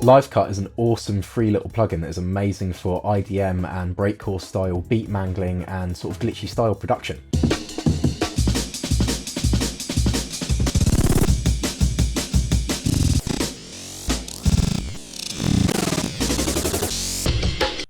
Livecut is an awesome free little plugin that is amazing for IDM and Breakcore style beat mangling and sort of glitchy style production.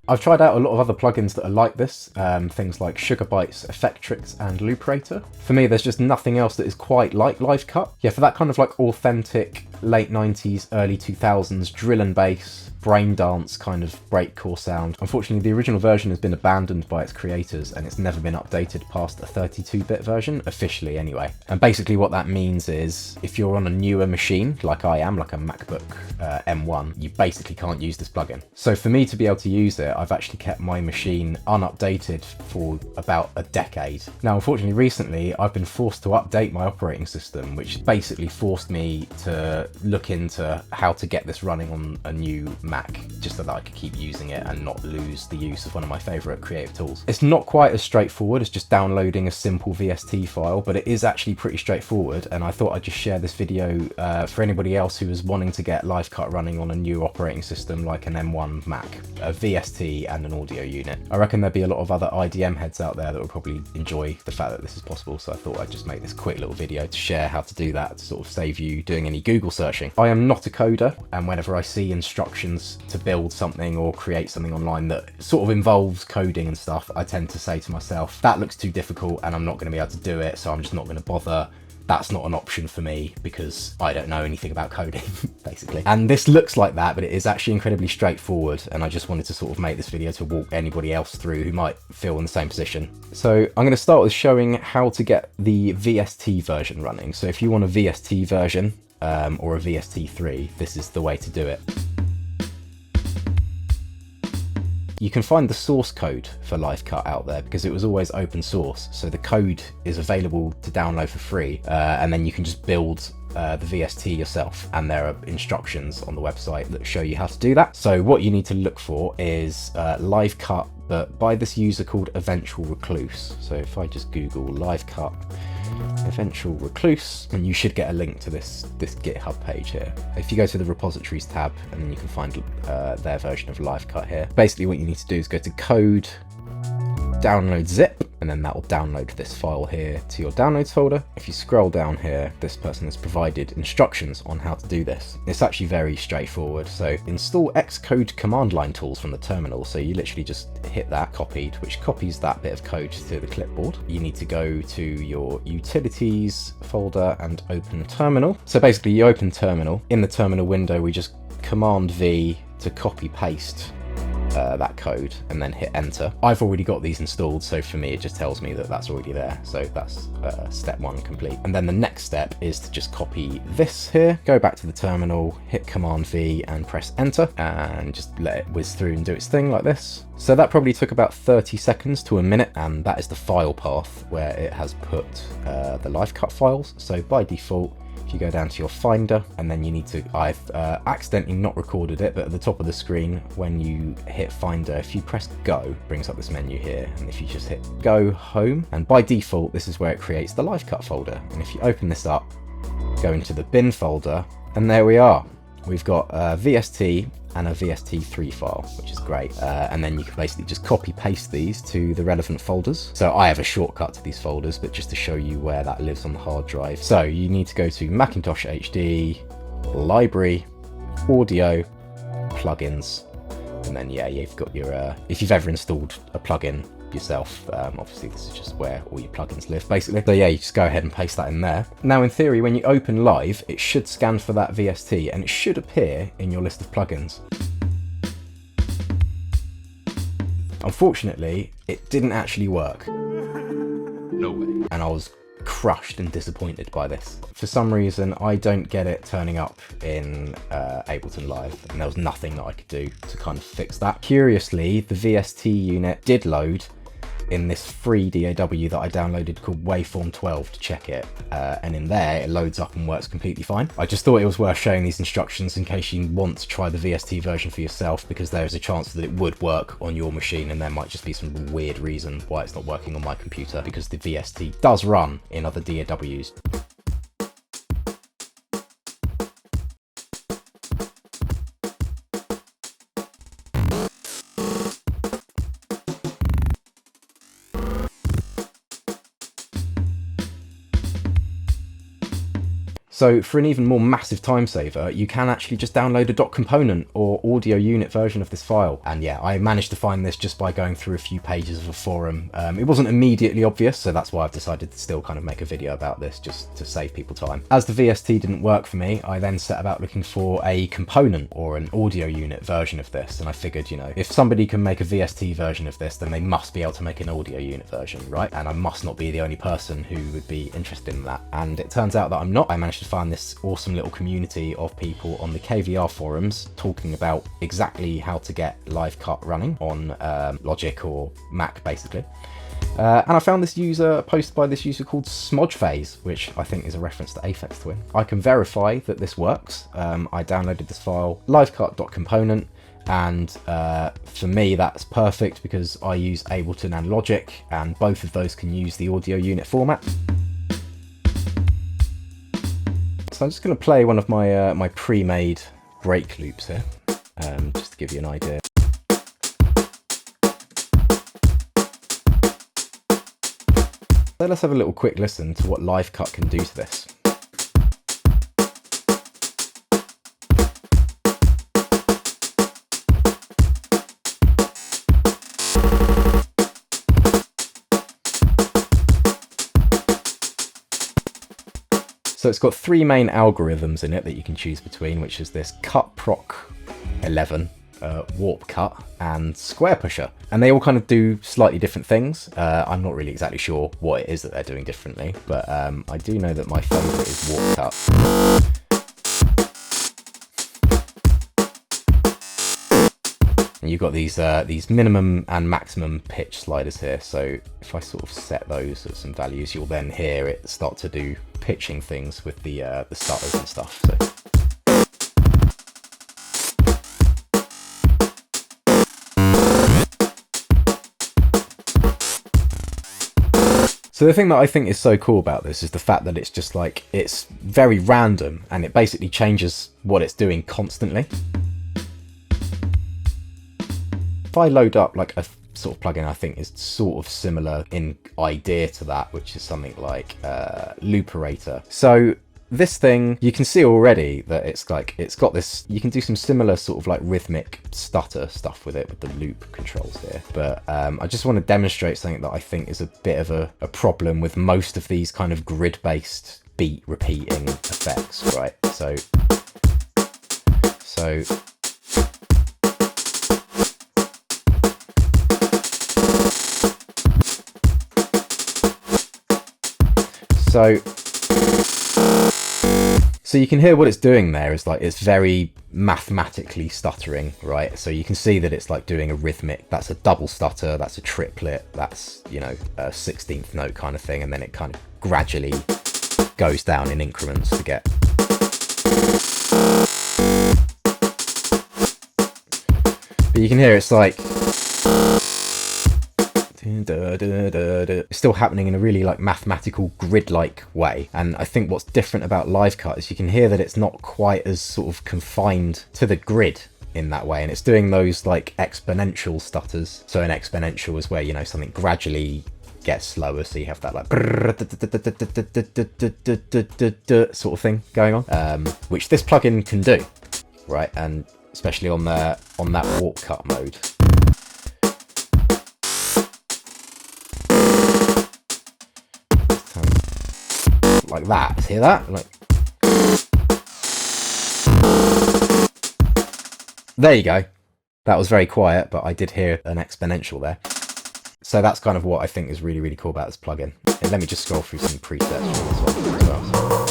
I've tried out a lot of other plugins that are like this, things like Sugarbytes, Effectrix and Looperator. For me, there's just nothing else that is quite like Livecut. Yeah, for that kind of like authentic late 90s, early 2000s drill and bass, brain dance kind of breakcore sound. Unfortunately, the original version has been abandoned by its creators and it's never been updated past a 32-bit version, officially anyway. And basically what that means is if you're on a newer machine, like I am, like a MacBook M1, you basically can't use this plugin. So for me to be able to use it, I've actually kept my machine unupdated for about a decade. Now, unfortunately, recently I've been forced to update my operating system, which basically forced me to look into how to get this running on a new Mac, just so that I could keep using it and not lose the use of one of my favorite creative tools. It's not quite as straightforward as just downloading a simple VST file, but it is actually pretty straightforward, and I thought I'd just share this video for anybody else who is wanting to get Livecut running on a new operating system like an M1 Mac, a VST and an audio unit. I reckon there'll be a lot of other IDM heads out there that will probably enjoy the fact that this is possible, so I thought I'd just make this quick little video to share how to do that, to sort of save you doing any Google searching. I am not a coder, and whenever I see instructions to build something or create something online that sort of involves coding and stuff, I tend to say to myself, that looks too difficult and I'm not going to be able to do it, so I'm just not going to bother. That's not an option for me because I don't know anything about coding, basically. And this looks like that, but it is actually incredibly straightforward, and I just wanted to sort of make this video to walk anybody else through who might feel in the same position. So I'm going to start with showing how to get the VST version running. So if you want a VST version or a VST3, this is the way to do it. You can find the source code for Livecut out there because it was always open source, so the code is available to download for free, and then you can just build the VST yourself, and there are instructions on the website that show you how to do that. So what you need to look for is Livecut, but by this user called Eventual Recluse. So if I just Google Livecut Eventual Recluse, and you should get a link to this GitHub page here. If you go to the repositories tab, and then you can find their version of Livecut here. Basically what you need to do is go to code, download zip, and then that will download this file here to your downloads folder. If you scroll down here, this person has provided instructions on how to do this. It's actually very straightforward. So install Xcode command line tools from the terminal. So you literally just hit that copied, which copies that bit of code to the clipboard. You need to go to your utilities folder and open terminal. So basically you open terminal. In the terminal window, we just command V to copy paste that code and then hit enter. I've already got these installed, so for me it just tells me that that's already there, so that's step one complete. And then the next step is to just copy this here, go back to the terminal, hit command V and press enter, and just let it whiz through and do its thing like this. So that probably took about 30 seconds to a minute, and that is the file path where it has put the Livecut files. So by default, you go down to your Finder, and then you need to, I've accidentally not recorded it, but at the top of the screen when you hit Finder, if you press go, it brings up this menu here, and if you just hit go home, and by default this is where it creates the Livecut folder. And if you open this up, go into the bin folder, and there we are. We've got a VST and a VST3 file, which is great. And then you can basically just copy paste these to the relevant folders. So I have a shortcut to these folders, but just to show you where that lives on the hard drive. So you need to go to Macintosh HD, Library, Audio, Plugins, and then yeah, you've got your, if you've ever installed a plugin yourself, obviously this is just where all your plugins live basically. So yeah, you just go ahead and paste that in there. Now in theory, when you open Live, it should scan for that VST and it should appear in your list of plugins. Unfortunately, it didn't actually work. No way. And I was crushed and disappointed by this. For some reason, I don't get it turning up in Ableton Live, and there was nothing that I could do to kind of fix that. Curiously, the VST unit did load in this free DAW that I downloaded called Waveform 12 to check it, and in there it loads up and works completely fine. I just thought it was worth showing these instructions in case you want to try the VST version for yourself, because there is a chance that it would work on your machine and there might just be some weird reason why it's not working on my computer, because the VST does run in other DAWs. So for an even more massive time saver, you can actually just download a .component or audio unit version of this file. And yeah, I managed to find this just by going through a few pages of a forum. It wasn't immediately obvious, so that's why I've decided to still kind of make a video about this, just to save people time. As the VST didn't work for me, I then set about looking for a component or an audio unit version of this. And I figured, you know, if somebody can make a VST version of this, then they must be able to make an audio unit version, right? And I must not be the only person who would be interested in that. And it turns out that I'm not. I managed to find this awesome little community of people on the KVR forums talking about exactly how to get Livecut running on Logic or Mac, basically. And I found this user posted by this user called Smodgephase, which I think is a reference to Aphex Twin. I can verify that this works. I downloaded this file, livecut.component, and for me that's perfect because I use Ableton and Logic, and both of those can use the audio unit format. So I'm just going to play one of my my pre-made break loops here, just to give you an idea. So let's have a little quick listen to what Livecut can do to this. So it's got three main algorithms in it that you can choose between, which is this cut proc 11, warp cut, and square pusher. And they all kind of do slightly different things. I'm not really exactly sure what it is that they're doing differently, but I do know that my favourite is warp cut. And you've got these minimum and maximum pitch sliders here. So if I sort of set those at some values, you'll then hear it start to do pitching things with the stutters and stuff. So the thing that I think is so cool about this is the fact that it's just like, it's very random and it basically changes what it's doing constantly. If I load up like a sort of plugin I think is sort of similar in idea to that, which is something like Looperator. So this thing, you can see already that it's like, it's got this, you can do some similar sort of like rhythmic stutter stuff with it with the loop controls here. But I just want to demonstrate something that I think is a bit of a problem with most of these kind of grid-based beat repeating effects, right? So you can hear what it's doing there is like, it's very mathematically stuttering, right? So you can see that it's like doing a rhythmic, that's a double stutter, that's a triplet, that's, you know, a 16th note kind of thing, and then it kind of gradually goes down in increments to get. But you can hear it's like, it's still happening in a really like mathematical grid-like way. And I think what's different about Livecut is you can hear that it's not quite as sort of confined to the grid in that way, and it's doing those like exponential stutters. So an exponential is where, you know, something gradually gets slower, so you have that like sort of thing going on, which this plugin can do, right? And especially on that warp cut mode. Like that, hear that? Like, there you go. That was very quiet, but I did hear an exponential there. So that's kind of what I think is really, really cool about this plugin. And let me just scroll through some presets for this one as well.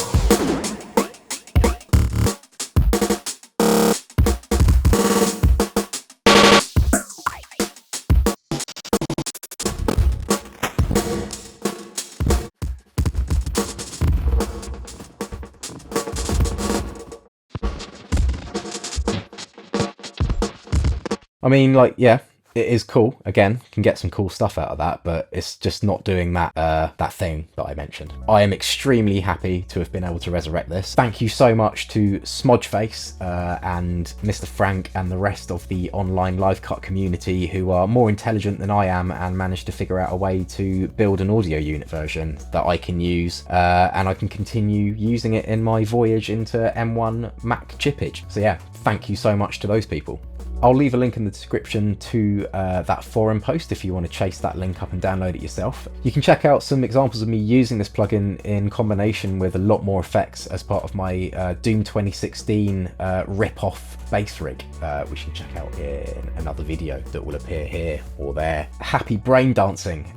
I mean, like, yeah, it is cool. Again, can get some cool stuff out of that, but it's just not doing that that thing that I mentioned. I am extremely happy to have been able to resurrect this. Thank you so much to Smodgeface and Mr. Frank and the rest of the online Livecut community, who are more intelligent than I am and managed to figure out a way to build an audio unit version that I can use, and I can continue using it in my voyage into M1 Mac chippage. So yeah, thank you so much to those people. I'll leave a link in the description to that forum post if you want to chase that link up and download it yourself. You can check out some examples of me using this plugin in combination with a lot more effects as part of my Doom 2016 rip-off bass rig, which you can check out in another video that will appear here or there. Happy brain dancing,